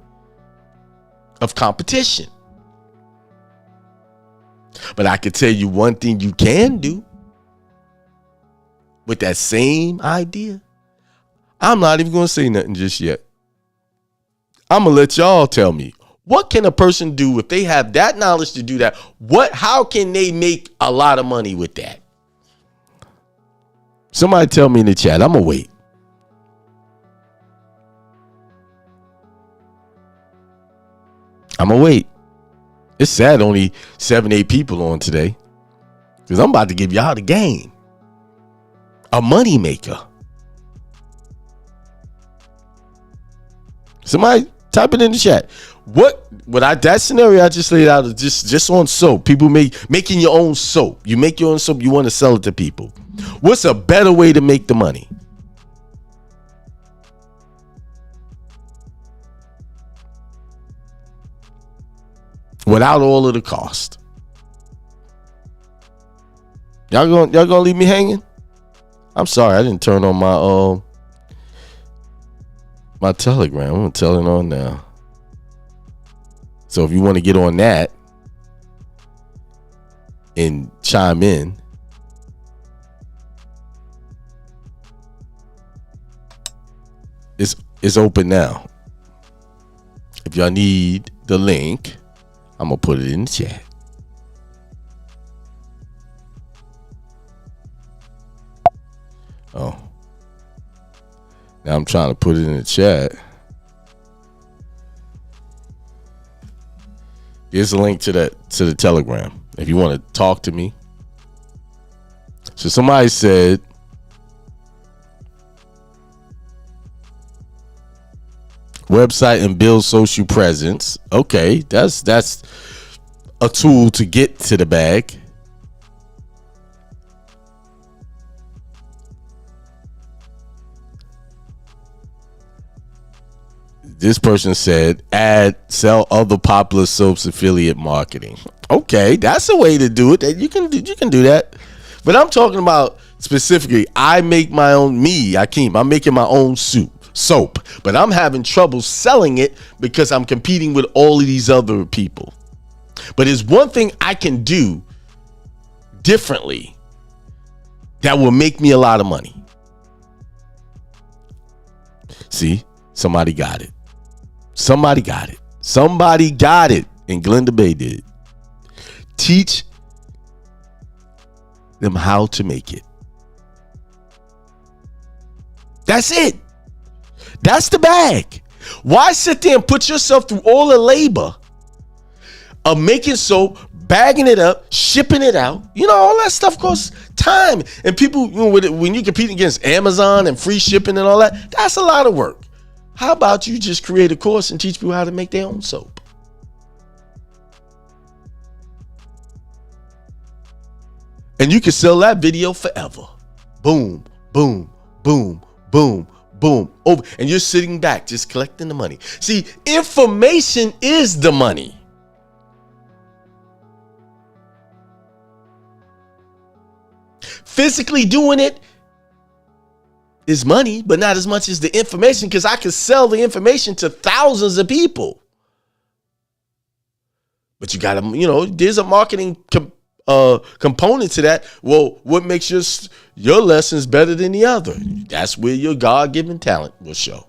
of competition. But I can tell you one thing you can do with that same idea. I'm not even going to say nothing just yet. I'm going to let y'all tell me. What can a person do if they have that knowledge to do that? How can they make a lot of money with that? Somebody tell me in the chat. I'm going to wait. I'm gonna wait. It's sad only 7-8 people on today, because I'm about to give y'all the game. A money maker. Somebody type it in the chat. That scenario I just laid out is just on soap. People making your own soap. You make your own soap. You want to sell it to people. What's a better way to make the money? Without all of the cost. Y'all gonna leave me hanging? I'm sorry, I didn't turn on my Telegram. I'm gonna tell it on now. So if you want to get on that and chime in, it's open now. If y'all need the link, I'm gonna put it in the chat. Oh, now I'm trying to put it in the chat. Here's a link to the Telegram if you want to talk to me. So somebody said, website and build social presence. Okay, that's a tool to get to the bag. This person said, sell other popular soaps affiliate marketing. Okay, that's a way to do it. You can do that. But I'm talking about specifically, I make my own, Akeem, I'm making my own soap, but I'm having trouble selling it because I'm competing with all of these other people. But there's one thing I can do differently that will make me a lot of money. See, somebody got it. Somebody got it. Somebody got it. And Glenda Bay did. Teach them how to make it. That's it. That's the bag. Why sit there and put yourself through all the labor of making soap, bagging it up, shipping it out? You know, all that stuff costs time. And people, when you compete against Amazon and free shipping and all that, that's a lot of work. How about you just create a course and teach people how to make their own soap? And you can sell that video forever. Boom, boom, boom, boom, boom. Over. And you're sitting back just collecting the money. See, information is the money. Physically doing it is money, but not as much as the information, because I can sell the information to thousands of people. But you got to, there's a marketing component to that. Well, what makes your lessons better than the other? That's where your God-given talent will show.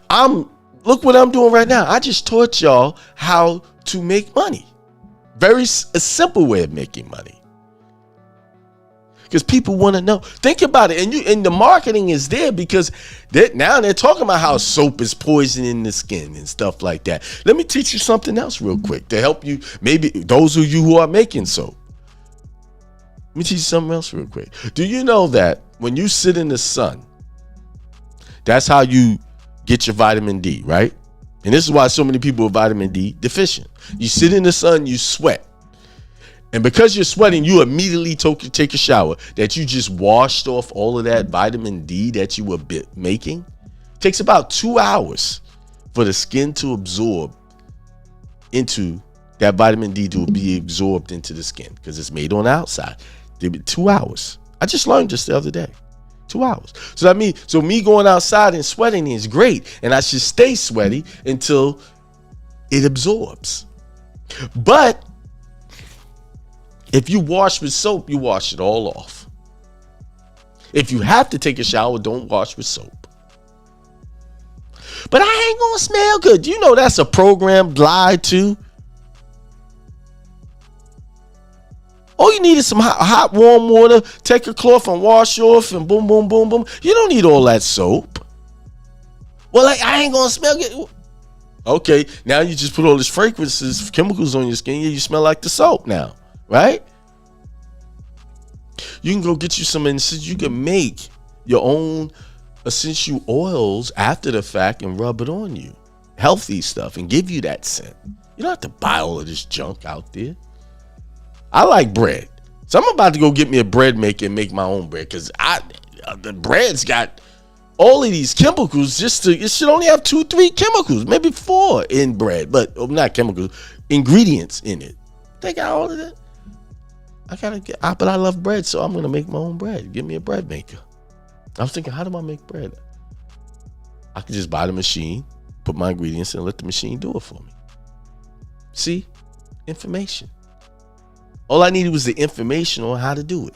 Look what I'm doing right now. I just taught y'all how to make money. A simple way of making money. Because people want to know. Think about it. And the marketing is there because now they're talking about how soap is poisoning the skin and stuff like that. Let me teach you something else real quick to help you, maybe those of you who are making soap. Let me teach you something else real quick. Do you know that when you sit in the sun, that's how you get your vitamin D, right? And this is why so many people are vitamin D deficient. You sit in the sun, you sweat. And because you're sweating, you immediately take a shower that you just washed off all of that vitamin D that you were making. It takes about 2 hours for the skin to absorb into that vitamin D, to be absorbed into the skin, because it's made on the outside. 2 hours. I just learned this the other day. 2 hours. So me going outside and sweating is great, and I should stay sweaty until it absorbs. But if you wash with soap, you wash it all off. If you have to take a shower, don't wash with soap. But I ain't gonna smell good. You know that's a programmed lie too. All you need is some hot warm water. Take a cloth and wash off and boom, boom, boom, boom. You don't need all that soap. Well, like, I ain't gonna smell good. Okay, now you just put all these fragrances, chemicals on your skin. Yeah, you smell like the soap now, right? You can go get you some essential. You can make your own essential oils after the fact and rub it on you. Healthy stuff and give you that scent. You don't have to buy all of this junk out there. I like bread. So I'm about to go get me a bread maker and make my own bread because the bread's got all of these chemicals. It should only have 2-3 chemicals, maybe 4 in bread, but not chemicals, ingredients in it. They got all of that. But I love bread, so I'm gonna make my own bread. Give me a bread maker. I was thinking, how do I make bread? I could just buy the machine, put my ingredients in, and let the machine do it for me. See, information. All I needed was the information on how to do it.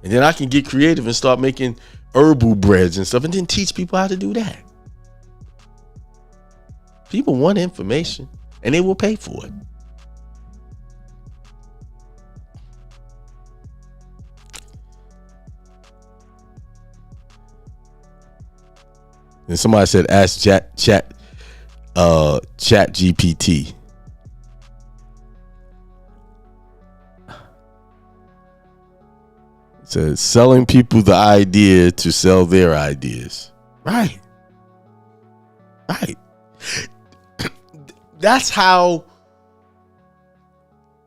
And then I can get creative and start making herbal breads and stuff and then teach people how to do that. People want information and they will pay for it. And somebody said, ask chat GPT. It says selling people the idea to sell their ideas. Right. That's how.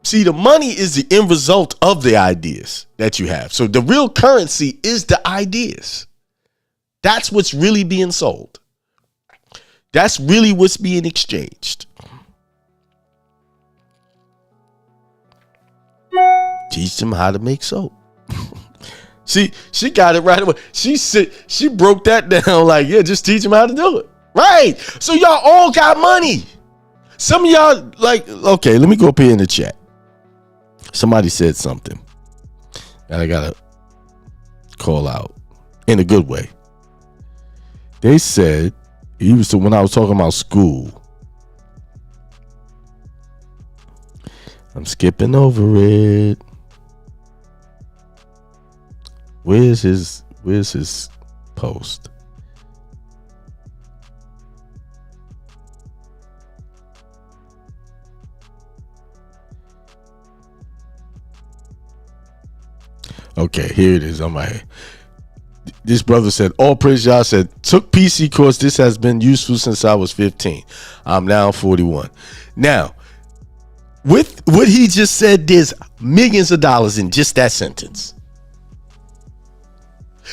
See, the money is the end result of the ideas that you have. So the real currency is the ideas. That's what's really being sold. That's really what's being exchanged. Teach them how to make soap. She got it right away. She broke that down like, yeah, just teach them how to do it. Right. So y'all all got money. Some of y'all like, okay, let me go up here in the chat. Somebody said something and I gotta call out in a good way. They said when I was talking about school. I'm skipping over it. Where's his post? Okay, here it is on my head. This brother said, all praise y'all, said, took PC course. This has been useful since I was 15. I'm now 41. Now, with what he just said, there's millions of dollars in just that sentence.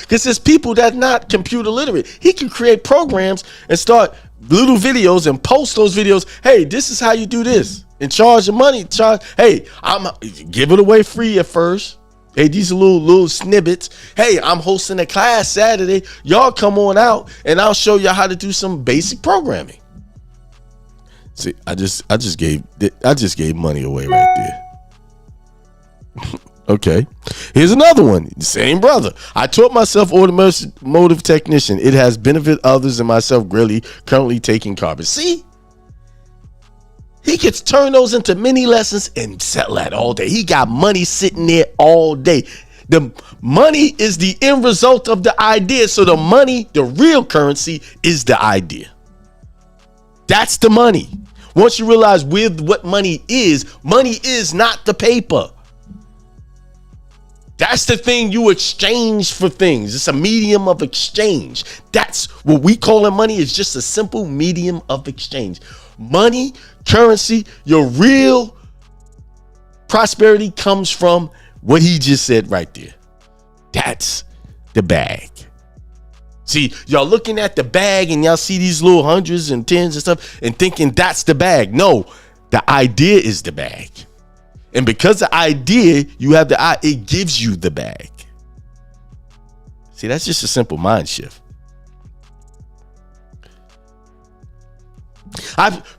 Because there's people that not computer literate. He can create programs and start little videos and post those videos. Hey, this is how you do this. And charge the money. Hey, I'm give it away free at first. Hey, these are little snippets. Hey, I'm hosting a class Saturday. Y'all come on out and I'll show you how to do some basic programming. See, I just gave money away right there. Okay. Here's another one. Same brother. I taught myself automotive technician. It has benefited others and myself greatly. Currently taking carbon. See? He could turn those into mini lessons and sell that all day. He got money sitting there all day. The money is the end result of the idea. So the money, the real currency, is the idea. That's the money. Once you realize with what money is not the paper. That's the thing you exchange for things. It's a medium of exchange. That's what we call it. Money is just a simple medium of exchange. Money, currency, your real prosperity comes from what he just said right there. That's the bag. See, y'all looking at the bag and y'all see these little hundreds and tens and stuff and thinking that's the bag. No, the idea is the bag. And because the idea, you have it gives you the bag. See, that's just a simple mind shift.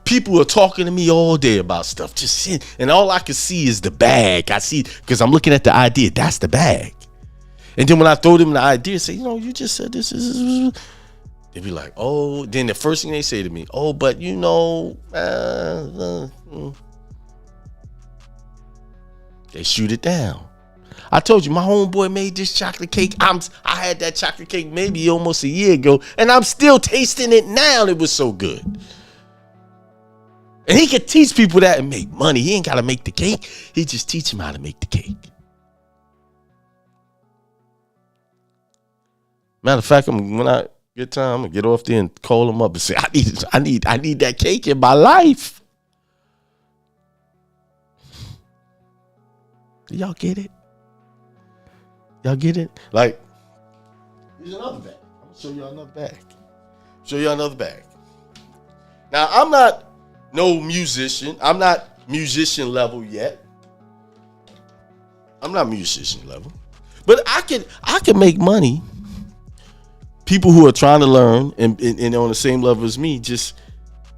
People are talking to me all day about stuff, just sit, and all I can see is the bag. I see because I'm looking at the idea. That's the bag. And then when I throw them the idea, say, you just said this is. They be like, oh. Then the first thing they say to me, oh, but they shoot it down. I told you my homeboy made this chocolate cake. I had that chocolate cake maybe almost a year ago, and I'm still tasting it now. It was so good. And he could teach people that and make money. He ain't got to make the cake. He just teach them how to make the cake. Matter of fact, when I get time, I'm gonna get off there and call him up and say, I need that cake in my life. Do y'all get it? Y'all get it? Like, here's another bag. I'm gonna show y'all another bag. Show y'all another bag. Now, I'm not no musician. I'm not musician level yet. I'm not musician level. But I can make money. People who are trying to learn and on the same level as me, just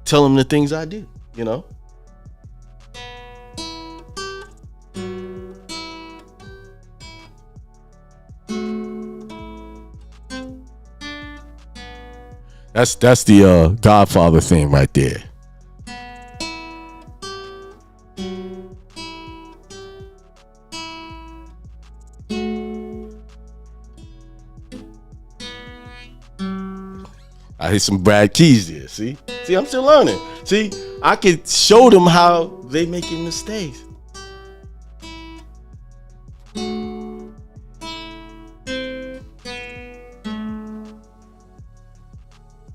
tell them the things I do, you know? That's the Godfather thing right there. I hit some Brad Keys there. See, I'm still learning. See, I could show them how they making mistakes.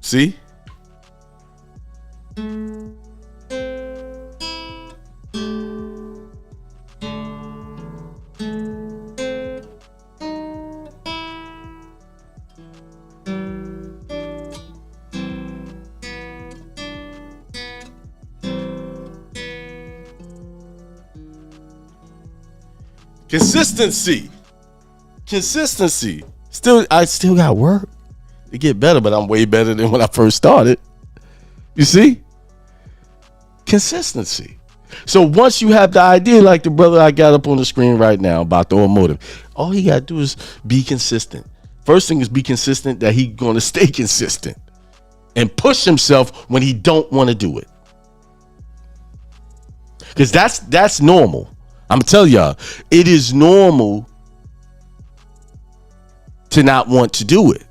See? Consistency. I still got work to get better, but I'm way better than when I first started. You see? Consistency. So once you have the idea, like the brother I got up on the screen right now about the automotive, all he got to do is be consistent. First thing is be consistent that he's going to stay consistent and push himself when he don't want to do it. Because that's normal. I'm going to tell y'all, it is normal to not want to do it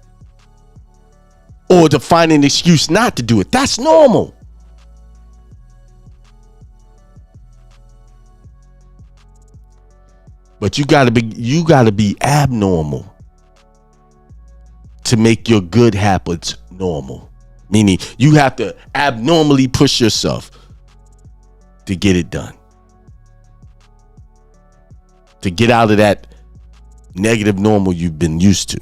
or to find an excuse not to do it. That's normal. But you got to be abnormal to make your good habits normal. Meaning you have to abnormally push yourself to get it done. To get out of that negative normal you've been used to.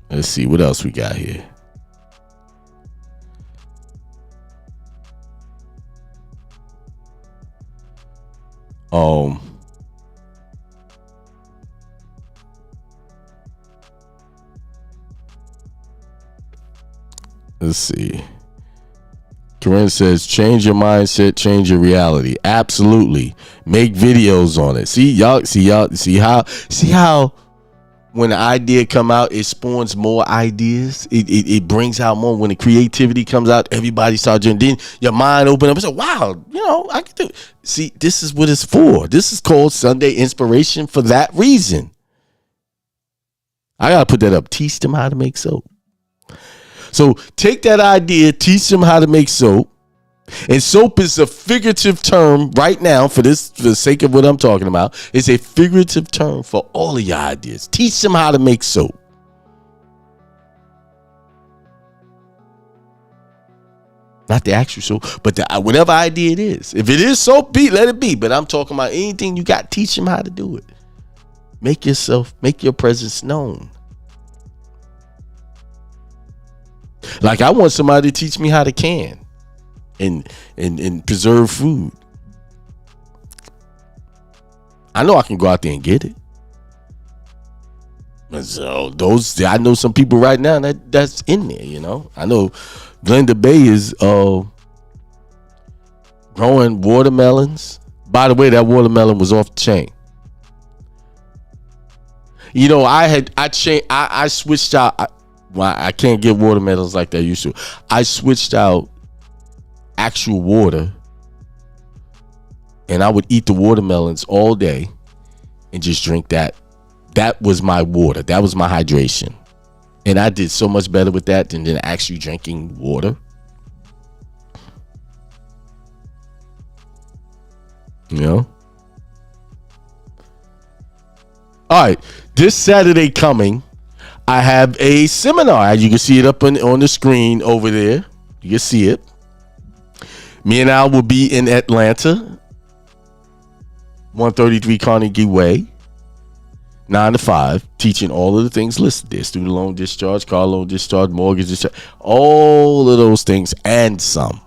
Let's see what else we got here. Let's see. Corinne says, change your mindset, change your reality. Absolutely. Make videos on it. See how when the idea come out, it spawns more ideas. It brings out more. When the creativity comes out, everybody starts doing. Then your mind open up and say, wow, I can do it. See, this is what it's for. This is called Sunday Inspiration for that reason. I got to put that up. Teach them how to make soap. So take that idea, teach them how to make soap. And soap is a figurative term right now for the sake of what I'm talking about. It's a figurative term for all of your ideas. Teach them how to make soap. Not the actual soap, but whatever idea it is. If it is soap, let it be. But I'm talking about anything you got, teach them how to do it. Make your presence known. Like I want somebody to teach me how to can and preserve food. I know I can go out there and get it. So I know some people right now that's in there, I know Glenda Bay is growing watermelons. By the way, that watermelon was off the chain. I switched out. I can't get watermelons like that used to. I switched out actual water and I would eat the watermelons all day and just drink that. That was my water. That was my hydration. And I did so much better with that than actually drinking water. You know? All right. This Saturday coming, I have a seminar. You can see it up on the screen over there. You can see it. Me and Al will be in Atlanta, 133 Carnegie Way, 9 to 5, teaching all of the things listed there. Student loan discharge, car loan discharge, mortgage discharge, all of those things and some.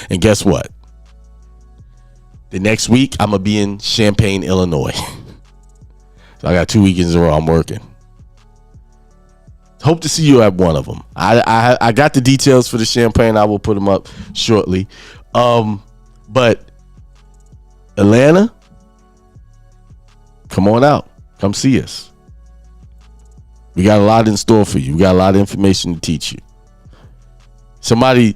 And guess what? The next week, I'm going to be in Champaign, Illinois. So I got 2 weekends in a row I'm working. Hope to see you at one of them. I got the details for the Champaign. I will put them up shortly. But Atlanta, come on out. Come see us. We got a lot in store for you. We got a lot of information to teach you. Somebody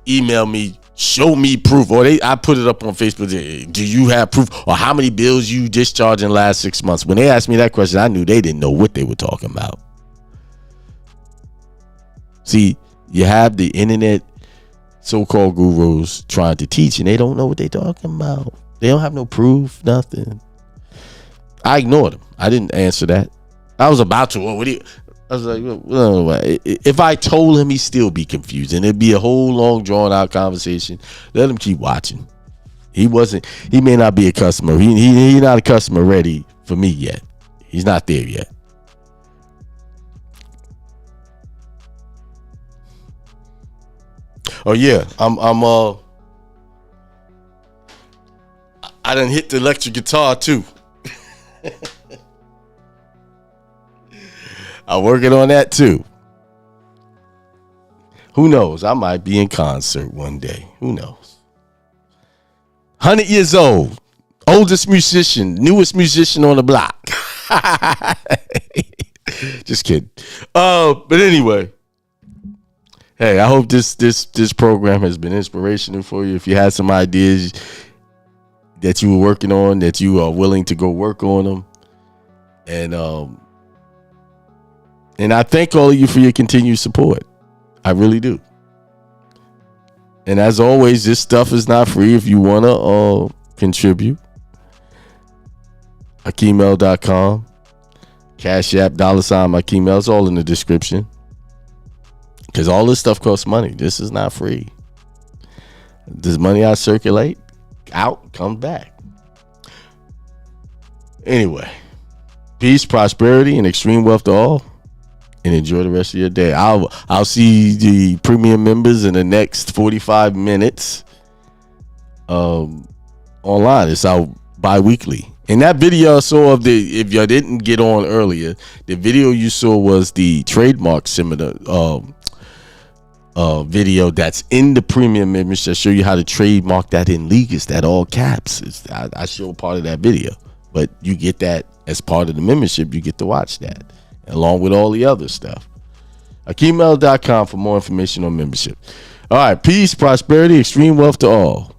email me, show me proof. Or I put it up on Facebook. Do you have proof? Or how many bills you discharged in the last 6 months? When they asked me that question, I knew they didn't know what they were talking about. See, you have the internet so-called gurus trying to teach, and they don't know what they're talking about. They don't have no proof, nothing. I ignored him. I didn't answer that. I was about to. I was like, well, if I told him, he'd still be confused, and it'd be a whole long, drawn-out conversation. Let him keep watching. He may not be a customer. He's not a customer ready for me yet. He's not there yet. Oh yeah, I done hit the electric guitar too. I'm working on that too. Who knows? I might be in concert one day. Who knows? 100 years old, oldest musician, newest musician on the block. Just kidding. But anyway. Hey, I hope this program has been inspirational for you. If you had some ideas that you were working on, that you are willing to go work on them. And I thank all of you for your continued support. I really do. And as always, this stuff is not free. If you want to contribute, Akimel.com, Cash App, $ my email is all in the description. Because all this stuff costs money. This is not free. This money I circulate out comes back. Anyway, peace, prosperity, and extreme wealth to all. And enjoy the rest of your day. I'll see the premium members in the next 45 minutes online. It's out bi-weekly. And that video I saw if you didn't get on earlier, the video you saw was the trademark seminar video that's in the premium membership. Show you how to trademark that in Legis, that all caps. I show part of that video, but you get that as part of the membership. You get to watch that along with all the other stuff. Akimel.com for more information on membership. All right, peace, prosperity, extreme wealth to all.